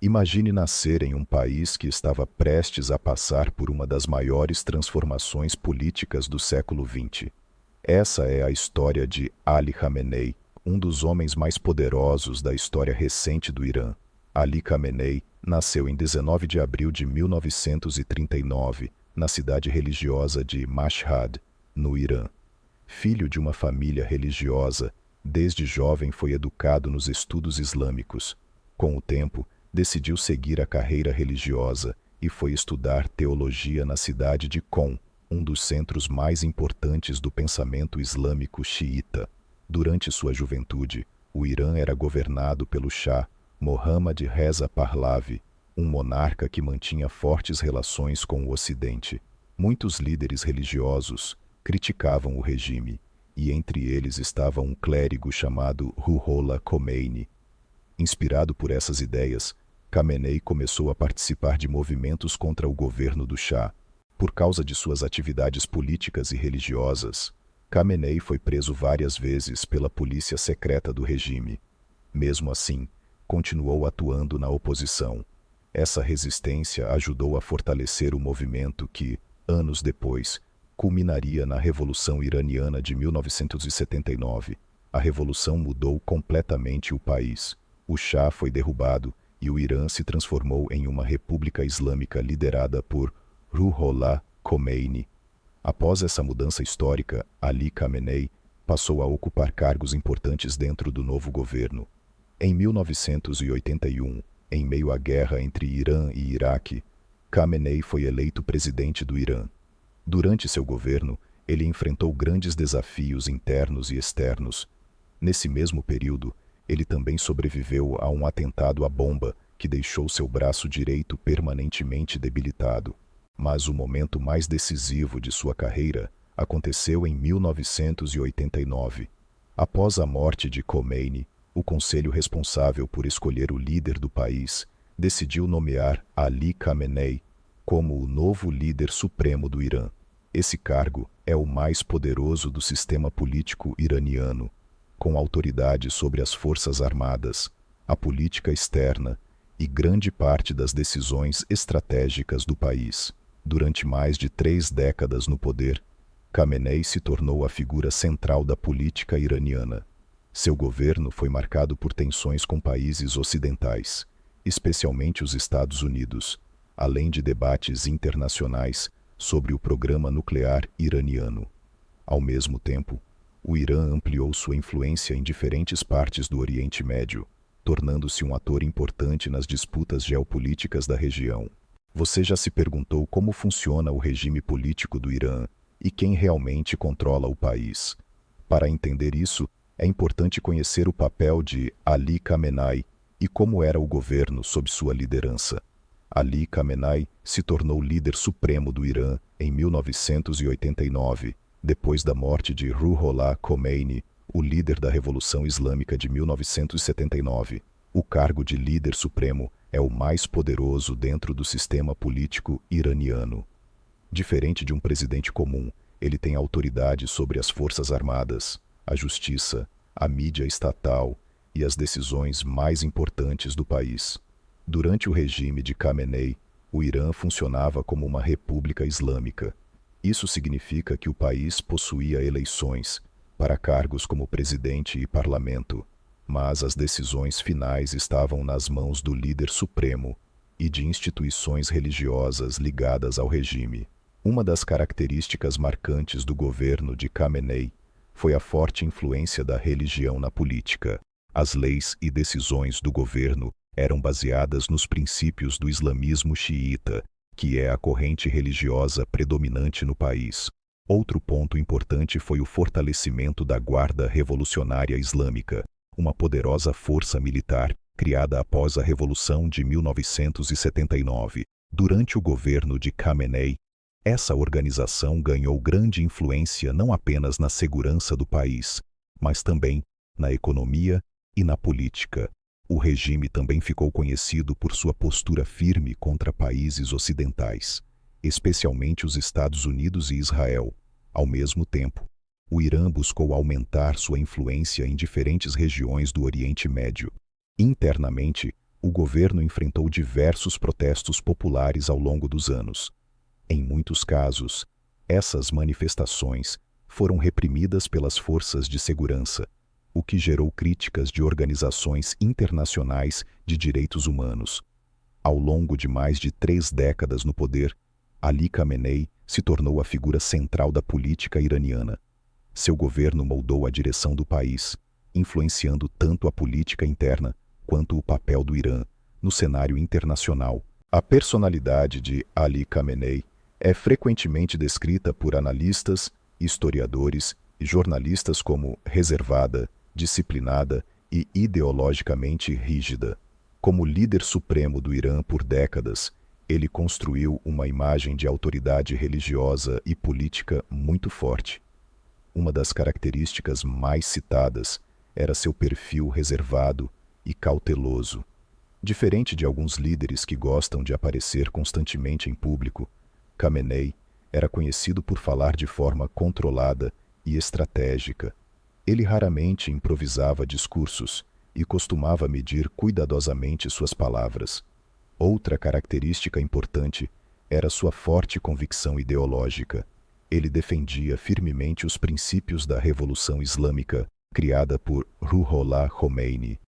Imagine nascer em um país que estava prestes a passar por uma das maiores transformações políticas do século XX. Essa é a história de Ali Khamenei, um dos homens mais poderosos da história recente do Irã. Ali Khamenei nasceu em 19 de abril de 1939, na cidade religiosa de Mashhad, no Irã. Filho de uma família religiosa, desde jovem foi educado nos estudos islâmicos. Com o tempo, decidiu seguir a carreira religiosa e foi estudar teologia na cidade de Qom, um dos centros mais importantes do pensamento islâmico xiita. Durante sua juventude, o Irã era governado pelo Shah Mohammad Reza Pahlavi, um monarca que mantinha fortes relações com o Ocidente. Muitos líderes religiosos criticavam o regime, e entre eles estava um clérigo chamado Ruhollah Khomeini. Inspirado por essas ideias, Khamenei começou a participar de movimentos contra o governo do Shah. Por causa de suas atividades políticas e religiosas, Khamenei foi preso várias vezes pela polícia secreta do regime. Mesmo assim, continuou atuando na oposição. Essa resistência ajudou a fortalecer o movimento que, anos depois, culminaria na Revolução Iraniana de 1979. A revolução mudou completamente o país. O Shah foi derrubado e o Irã se transformou em uma república islâmica liderada por Ruhollah Khomeini. Após essa mudança histórica, Ali Khamenei passou a ocupar cargos importantes dentro do novo governo. Em 1981, em meio à guerra entre Irã e Iraque, Khamenei foi eleito presidente do Irã. Durante seu governo, ele enfrentou grandes desafios internos e externos. Nesse mesmo período, ele também sobreviveu a um atentado à bomba que deixou seu braço direito permanentemente debilitado. Mas o momento mais decisivo de sua carreira aconteceu em 1989. Após a morte de Khomeini, o conselho responsável por escolher o líder do país decidiu nomear Ali Khamenei como o novo líder supremo do Irã. Esse cargo é o mais poderoso do sistema político iraniano, com autoridade sobre as forças armadas, a política externa e grande parte das decisões estratégicas do país. Durante mais de 3 décadas no poder, Khamenei se tornou a figura central da política iraniana. Seu governo foi marcado por tensões com países ocidentais, especialmente os Estados Unidos, além de debates internacionais sobre o programa nuclear iraniano. Ao mesmo tempo, o Irã ampliou sua influência em diferentes partes do Oriente Médio, tornando-se um ator importante nas disputas geopolíticas da região. Você já se perguntou como funciona o regime político do Irã e quem realmente controla o país? Para entender isso, é importante conhecer o papel de Ali Khamenei e como era o governo sob sua liderança. Ali Khamenei se tornou líder supremo do Irã em 1989, depois da morte de Ruhollah Khomeini, o líder da Revolução Islâmica de 1979. O cargo de líder supremo é o mais poderoso dentro do sistema político iraniano. Diferente de um presidente comum, ele tem autoridade sobre as forças armadas, a justiça, a mídia estatal e as decisões mais importantes do país. Durante o regime de Khamenei, o Irã funcionava como uma república islâmica. Isso significa que o país possuía eleições para cargos como presidente e parlamento, mas as decisões finais estavam nas mãos do líder supremo e de instituições religiosas ligadas ao regime. Uma das características marcantes do governo de Khamenei foi a forte influência da religião na política. As leis e decisões do governo eram baseadas nos princípios do islamismo xiita, que é a corrente religiosa predominante no país. Outro ponto importante foi o fortalecimento da Guarda Revolucionária Islâmica, uma poderosa força militar criada após a Revolução de 1979. Durante o governo de Khamenei, essa organização ganhou grande influência não apenas na segurança do país, mas também na economia e na política. O regime também ficou conhecido por sua postura firme contra países ocidentais, especialmente os Estados Unidos e Israel. Ao mesmo tempo, o Irã buscou aumentar sua influência em diferentes regiões do Oriente Médio. Internamente, o governo enfrentou diversos protestos populares ao longo dos anos. Em muitos casos, essas manifestações foram reprimidas pelas forças de segurança, o que gerou críticas de organizações internacionais de direitos humanos. Ao longo de mais de 3 décadas no poder, Ali Khamenei se tornou a figura central da política iraniana. Seu governo moldou a direção do país, influenciando tanto a política interna quanto o papel do Irã no cenário internacional. A personalidade de Ali Khamenei é frequentemente descrita por analistas, historiadores e jornalistas como reservada, disciplinada e ideologicamente rígida. Como líder supremo do Irã por décadas, ele construiu uma imagem de autoridade religiosa e política muito forte. Uma das características mais citadas era seu perfil reservado e cauteloso. Diferente de alguns líderes que gostam de aparecer constantemente em público, Khamenei era conhecido por falar de forma controlada e estratégica. Ele raramente improvisava discursos e costumava medir cuidadosamente suas palavras. Outra característica importante era sua forte convicção ideológica. Ele defendia firmemente os princípios da Revolução Islâmica, criada por Ruhollah Khomeini.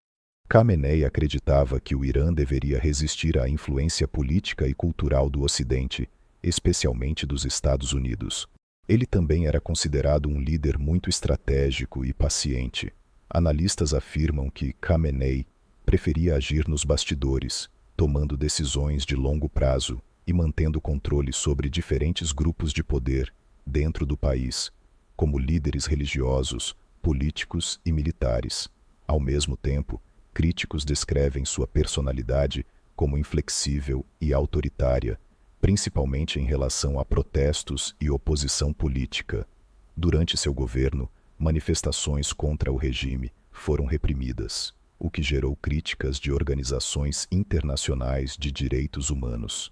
Khamenei acreditava que o Irã deveria resistir à influência política e cultural do Ocidente, especialmente dos Estados Unidos. Ele também era considerado um líder muito estratégico e paciente. Analistas afirmam que Khamenei preferia agir nos bastidores, tomando decisões de longo prazo e mantendo controle sobre diferentes grupos de poder dentro do país, como líderes religiosos, políticos e militares. Ao mesmo tempo, críticos descrevem sua personalidade como inflexível e autoritária, principalmente em relação a protestos e oposição política. Durante seu governo, manifestações contra o regime foram reprimidas, o que gerou críticas de organizações internacionais de direitos humanos.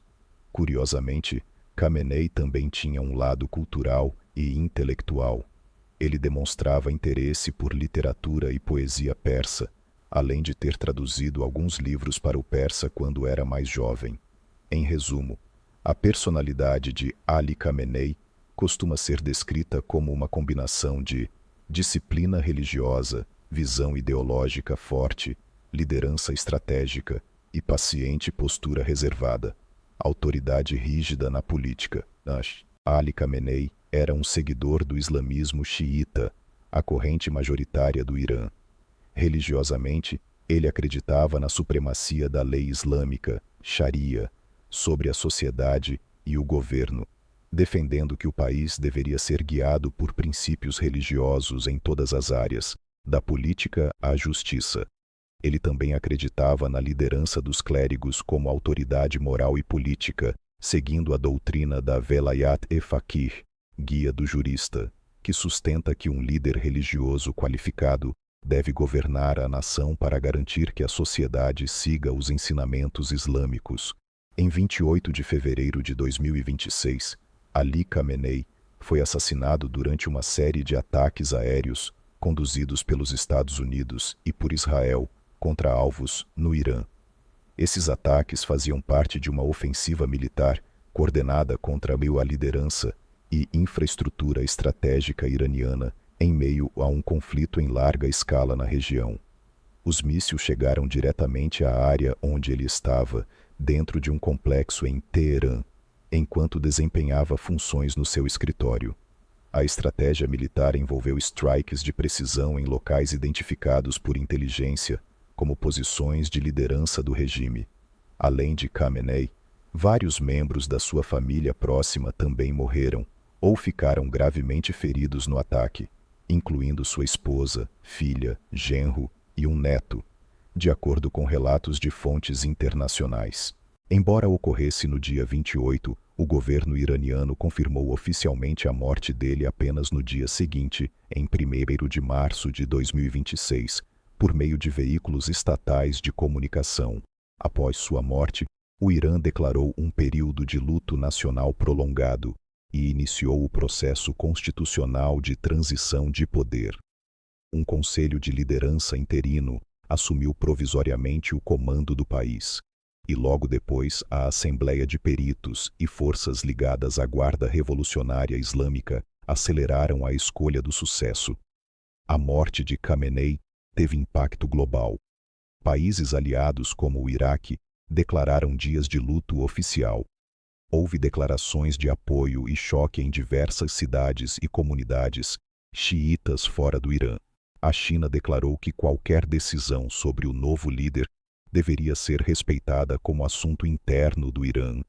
Curiosamente, Khamenei também tinha um lado cultural e intelectual. Ele demonstrava interesse por literatura e poesia persa, além de ter traduzido alguns livros para o persa quando era mais jovem. Em resumo, a personalidade de Ali Khamenei costuma ser descrita como uma combinação de disciplina religiosa, visão ideológica forte, liderança estratégica e paciente postura reservada. Autoridade rígida na política. Ali Khamenei era um seguidor do islamismo xiita, a corrente majoritária do Irã. Religiosamente, ele acreditava na supremacia da lei islâmica, Sharia, sobre a sociedade e o governo, defendendo que o país deveria ser guiado por princípios religiosos em todas as áreas, da política à justiça. Ele também acreditava na liderança dos clérigos como autoridade moral e política, seguindo a doutrina da Velayat-e-Faqih, guia do jurista, que sustenta que um líder religioso qualificado deve governar a nação para garantir que a sociedade siga os ensinamentos islâmicos. Em 28 de fevereiro de 2026, Ali Khamenei foi assassinado durante uma série de ataques aéreos conduzidos pelos Estados Unidos e por Israel contra alvos no Irã. Esses ataques faziam parte de uma ofensiva militar coordenada contra a liderança e infraestrutura estratégica iraniana em meio a um conflito em larga escala na região. Os mísseis chegaram diretamente à área onde ele estava, dentro de um complexo em Teherã, enquanto desempenhava funções no seu escritório. A estratégia militar envolveu strikes de precisão em locais identificados por inteligência como posições de liderança do regime. Além de Khamenei, vários membros da sua família próxima também morreram ou ficaram gravemente feridos no ataque, incluindo sua esposa, filha, genro e um neto, de acordo com relatos de fontes internacionais. Embora ocorresse no dia 28, o governo iraniano confirmou oficialmente a morte dele apenas no dia seguinte, em 1º de março de 2026, por meio de veículos estatais de comunicação. Após sua morte, o Irã declarou um período de luto nacional prolongado e iniciou o processo constitucional de transição de poder. Um conselho de liderança interino, assumiu provisoriamente o comando do país, e logo depois a Assembleia de Peritos e forças ligadas à Guarda Revolucionária Islâmica aceleraram a escolha do sucesso. A morte de Khamenei teve impacto global. Países aliados como o Iraque declararam dias de luto oficial. Houve declarações de apoio e choque em diversas cidades e comunidades xiitas fora do Irã. A China declarou que qualquer decisão sobre o novo líder deveria ser respeitada como assunto interno do Irã